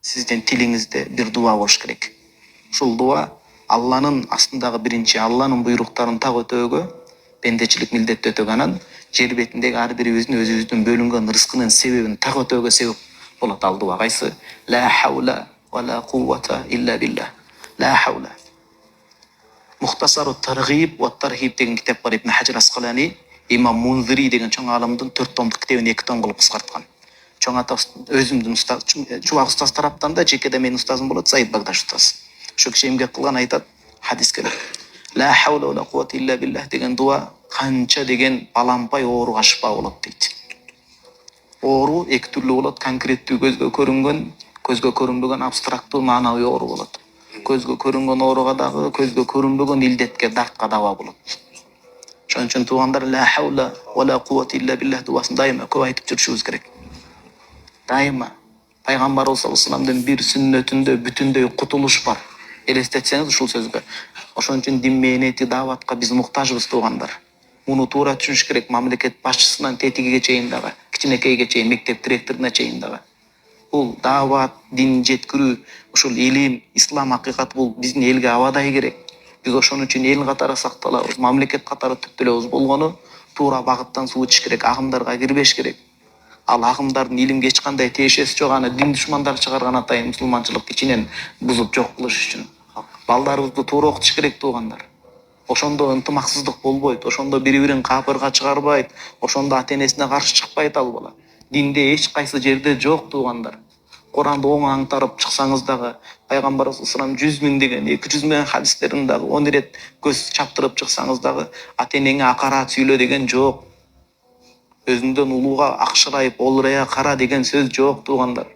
сиздин тилиңизде бир дуа болуш керек. Ушул дуа Алланын астындагы биринчи Алланын буйруктарын так өтөөгө, бендечилик милдетти өтөөгө, анан жер бетиндеги ар бирибиздин өзүбүздүн бөлүнгөн рызкынын себебин так өтөөгө себеп болот ал дуа. Кайсы? Ла хаула ва ла куввата илля билля. Ла хаула. Мухтасару таргиб ва тархиб деген китап бар, Ибн Хаджар Асқалани, Имам Мунзири деген чоң алымдын 4 томдук китебин 2 том кылып кыскарткан. Чоң ата өзүмдүн устаз, чубак устаз тараптан да, жекеде менин устазым болот, Саид Багдаш устаз. Ошо киши эмгек кылган, айтат хадиске. Ла хаула ва ла куввата илля билля деген дуа канча деген балампай ооруга шифа болот дейт. Оору эки түрлүү болот: конкреттүү көзгө көрүнбөгөн абстрактуу маанавый оору болот. Көзгө көрүнгөн ооруга дагы көзгө көрүнбөгөн илдетке, дартка дава болот. Ошон үчүн туугандар, ла хаула ва ла куввата илля билля дуасын дайыма көп айтып жүрүшүбүз керек. Дайыма пайгамбарыбыз саллаллаху алейхи вассаламдын бир сүннөтүндө бүтүндөй кутулуш бар. Элестетсеңиз ушул сөзгө. Ошон үчүн дин мээнети, дааватка биз муктажбыз туугандар. Муну туура түшүнүш керек. Мамлекет башчысынан тетигиге чейин дагы, кичинекейге чейин, мектеп директоруна чейин дагы. Бул даават, дин жеткирүү, ушул илим, ислам акыйкаты бул биздин элге абадай керек. Биз ошон үчүн эл катары сакталабыз, мамлекет катары түптөлөбүз болгону туура багыттан суу ичиш керек, агымдарга кирбеш керек. Ал агымдардын илимге эч кандай тиешеси жок, аны дин душмандары чыгарган атайын мусулманчылык ичинен бузуп жок кылыш үчүн. Балдарыбызды туура окутуш керек туугандар. Ошондо ынтымаксыздык болбойт, ошондо бири-бирин капырга чыгарбайт, ошондо ата-энесине каршы чыкпайт ал бала. Динде эч кайсы жерде жок туугандар. Куранды оң аңтарып чыксаңыз дагы, пайгамбарыбыз саллаллаху алейхи вассалам 100 000 деген, 200 000 хадистерин дагы 10 ирет көз чаптырып чыксаңыз дагы, ата-энеңе акарат сүйлө деген жок. Өзүңдөн улууга акшырайып, олурая кара деген сөз жок туугандар.